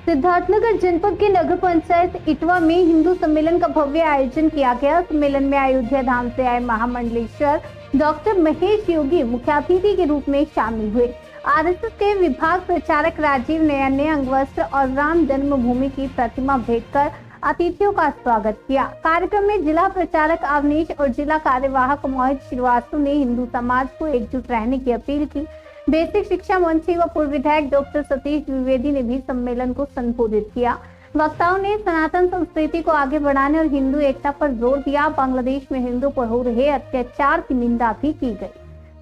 सिद्धार्थनगर जनपद के नगर पंचायत इटवा में हिंदू सम्मेलन का भव्य आयोजन किया गया। सम्मेलन में अयोध्या धाम से आए महामंडलेश्वर डॉक्टर महेश योगी मुख्य अतिथि के रूप में शामिल हुए। आरएसएस के विभाग प्रचारक राजीव नयन ने अंगवस्त्र और राम जन्मभूमि की प्रतिमा भेंट कर अतिथियों का स्वागत किया। कार्यक्रम में जिला प्रचारक अवनीश और जिला कार्यवाहक मोहित श्रीवास्तव ने हिंदू समाज को एकजुट रहने की अपील की। बेसिक शिक्षा मंत्री व पूर्व विधायक डॉक्टर सतीश द्विवेदी ने भी सम्मेलन को संबोधित किया। वक्ताओं ने सनातन संस्कृति को आगे बढ़ाने और हिंदू एकता पर जोर दिया। बांग्लादेश में हिंदू पर हो रहे अत्याचार की निंदा भी की गई।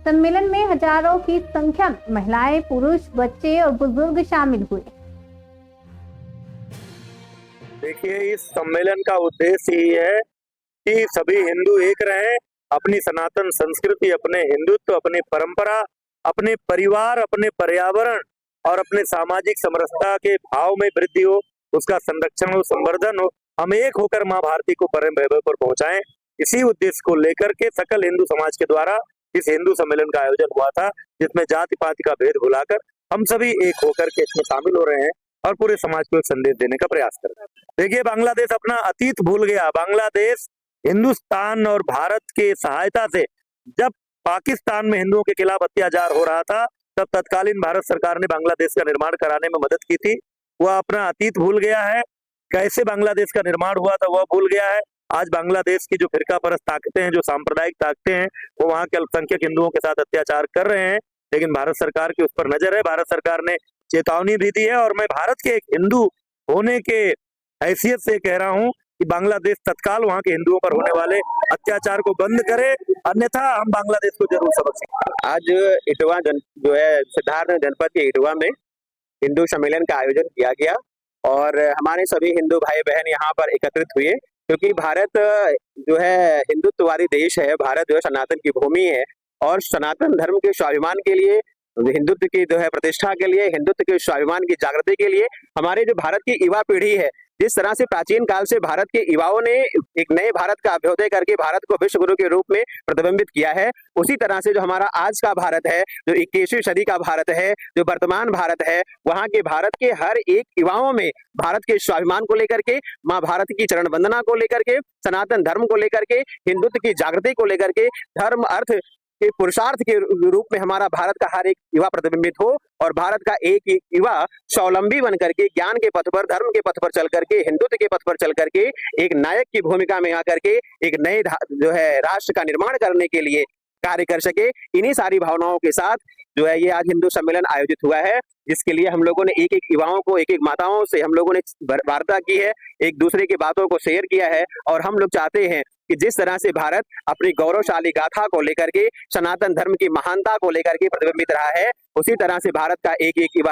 सम्मेलन में हजारों की संख्या में महिलाएं, पुरुष, बच्चे और बुजुर्ग शामिल हुए। देखिए, इस सम्मेलन का उद्देश्य ये है कि सभी हिंदू एक रहें, अपनी सनातन संस्कृति, अपने हिंदुत्व, अपनी परंपरा, अपने परिवार, अपने पर्यावरण और अपने सामाजिक समरसता के भाव में वृद्धि हो, उसका संरक्षण हो, संवर्धन हो। हम एक होकर माँ भारती को परम वैभव पर पहुंचाएं। इसी उद्देश्य को लेकर के सकल हिंदू समाज के द्वारा इस हिंदू सम्मेलन का आयोजन हुआ था, जिसमें जाति पाति का भेद भुलाकर हम सभी एक होकर के इसमें शामिल हो रहे हैं और पूरे समाज को एक संदेश देने का प्रयास कर रहे हैं। देखिए, बांग्लादेश अपना अतीत भूल गया। बांग्लादेश हिंदुस्तान और भारत के सहायता से जब पाकिस्तान में हिंदुओं के खिलाफ अत्याचार हो रहा था, तब तत्कालीन भारत सरकार ने बांग्लादेश का निर्माण कराने में मदद की थी। वह अपना अतीत भूल गया है। कैसे बांग्लादेश का निर्माण हुआ था वह भूल गया है। आज बांग्लादेश की जो फिरका परस्त ताकतें हैं, जो सांप्रदायिक ताकतें हैं, वो वहां के अल्पसंख्यक हिंदुओं के साथ अत्याचार कर रहे हैं, लेकिन भारत सरकार की उस पर नजर है। भारत सरकार ने चेतावनी भी दी है और मैं भारत के एक हिंदू होने के हैसियत से कह रहा हूं कि बांग्लादेश तत्काल वहां के हिंदुओं पर होने वाले अत्याचार को बंद करे, अन्यथा हम बांग्लादेश को जरूर सबक सिखाएंगे। आज इटवा जो है सिद्धार्थनगर जनपद के इटवा में हिंदू सम्मेलन का आयोजन किया गया और हमारे सभी हिंदू भाई बहन यहाँ पर एकत्रित हुए, क्योंकि भारत जो है हिंदुत्ववादी देश है। भारत जो है सनातन की भूमि है और सनातन धर्म के स्वाभिमान के लिए, हिंदुत्व की जो है प्रतिष्ठा के लिए, हिंदुत्व के स्वाभिमान की जागृति के लिए हमारे जो भारत की युवा पीढ़ी है, जिस तरह से प्राचीन काल से भारत के युवाओं ने एक नए भारत का अभ्युदय करके भारत को विश्व गुरु के रूप में प्रतिबिंबित किया है, उसी तरह से जो हमारा आज का भारत है, जो 21वीं सदी का भारत है, जो वर्तमान भारत है, वहाँ के भारत के हर एक युवाओं में भारत के स्वाभिमान को लेकर के, माँ भारत की चरण वंदना को लेकर के, सनातन धर्म को लेकर के, हिंदुत्व की जागृति को लेकर के, धर्म अर्थ के पुरुषार्थ के रूप में हमारा भारत का हर एक युवा प्रतिबिंबित हो और भारत का एक युवा स्वावलंबी बन करके ज्ञान के पथ पर, धर्म के पथ पर चल करके, हिंदुत्व के पथ पर चल करके एक नायक की भूमिका में आकर के एक नए जो है राष्ट्र का निर्माण करने के लिए कार्य कर सके। इन्हीं सारी भावनाओं के साथ जो है ये आज हिंदू सम्मेलन आयोजित हुआ है, जिसके लिए हम लोगों ने एक एक युवाओं को, एक एक माताओं से हम लोगों ने वार्ता की है, एक दूसरे की बातों को शेयर किया है और हम लोग चाहते हैं कि जिस तरह से भारत अपनी गौरवशाली गाथा को लेकर के, सनातन धर्म की महानता को लेकर के प्रतिबिंबित रहा है, उसी तरह से भारत का एक एक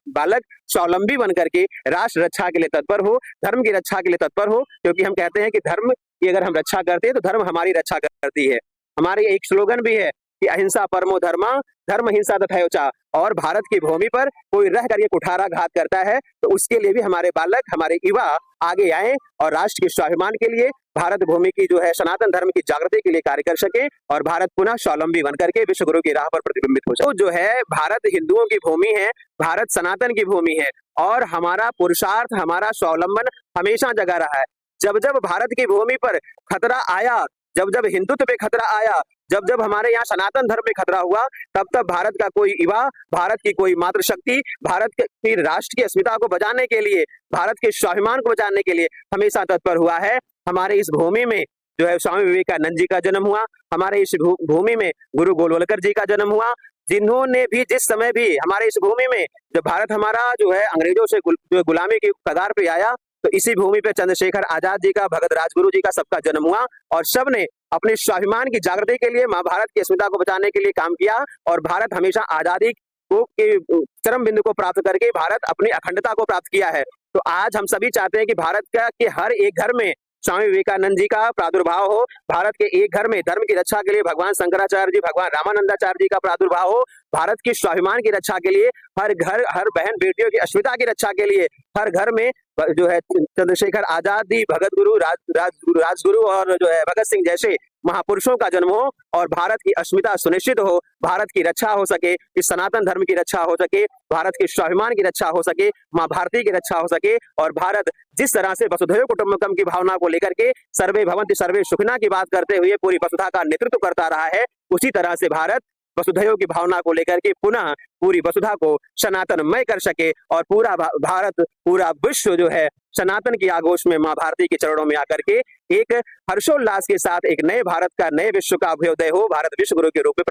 बालक स्वावलंबी बन करके राष्ट्र रक्षा के लिए तत्पर हो, धर्म की रक्षा के लिए तत्पर हो, क्योंकि हम कहते हैं कि धर्म की अगर हम रक्षा करते हैं तो धर्म हमारी रक्षा करती है। हमारे एक स्लोगन भी है कि अहिंसा परमो धर्मा, धर्म हिंसा तथा चा। और भारत की भूमि पर कोई रह करके कुठाराघात करता है तो उसके लिए भी हमारे बालक, हमारे युवा आगे आए और राष्ट्र के स्वाभिमान के लिए, भारत भूमि की जो है सनातन धर्म की जागृति के लिए कार्य कर सके और भारत पुनः स्वावलंबी बनकर के विश्व गुरु की राह पर प्रतिबिंबित हो सके। तो जो है भारत हिंदुओं की भूमि है, भारत सनातन की भूमि है और हमारा पुरुषार्थ, हमारा स्वावलंबन हमेशा जगा रहा है। जब जब भारत की भूमि पर खतरा आया, जब जब हिंदुत्व पे खतरा आया, जब जब हमारे यहाँ सनातन धर्म पे खतरा हुआ, तब तब भारत का कोई युवा, भारत की कोई मातृशक्ति, भारत की राष्ट्र की अस्मिता को बचाने के लिए, भारत के स्वाभिमान को बचाने के लिए हमेशा तत्पर हुआ है। हमारे इस भूमि में जो है स्वामी विवेकानंद जी का जन्म हुआ, हमारे इस भूमि में गुरु गोलवलकर जी का जन्म हुआ, जिन्होंने भी जिस समय भी हमारे इस भूमि में जब भारत हमारा जो है अंग्रेजों से जो गुलामी की कगार पे आया, तो इसी भूमि पे चंद्रशेखर आजाद जी का, भगत राजगुरु जी का, सबका जन्म हुआ और सब ने अपने स्वाभिमान की जागृति के लिए, माँ भारत की अस्मिता को बचाने के लिए काम किया और भारत हमेशा आजादी को के चरम बिंदु को प्राप्त करके भारत अपनी अखंडता को प्राप्त किया है। तो आज हम सभी चाहते हैं कि भारत का के हर एक घर में स्वामी विवेकानंद जी का प्रादुर्भाव हो, भारत के एक घर में धर्म की रक्षा के लिए भगवान शंकराचार्य जी, भगवान रामानंदाचार्य जी का प्रादुर्भाव हो, भारत की स्वाभिमान की रक्षा के लिए, हर घर, हर बहन बेटियों की अस्मिता की रक्षा के लिए हर घर में जो है चंद्रशेखर आजाद जी, भगत गुरु, राजगुरु और जो है भगत सिंह जैसे महापुरुषों का जन्म हो और भारत की अस्मिता सुनिश्चित हो, भारत की रक्षा हो सके, इस सनातन धर्म की रक्षा हो सके, भारत के स्वाभिमान की रक्षा हो सके, माँ भारती की रक्षा हो सके और भारत जिस तरह से वसुधैव कुटुंबकम की भावना को लेकर के सर्वे भवन्ति सर्वे सुखिनः की बात करते हुए पूरी वसुधा का नेतृत्व करता रहा है, उसी तरह से भारत वसुधैव की भावना को लेकर के पुनः पूरी वसुधा को सनातनमय कर सके और पूरा भारत, पूरा विश्व जो है सनातन की आगोश में माँ भारती के चरणों में आकर के एक हर्षोल्लास के साथ एक नए भारत का, नए विश्व का अभ्युदय हो, भारत विश्व गुरु के रूप में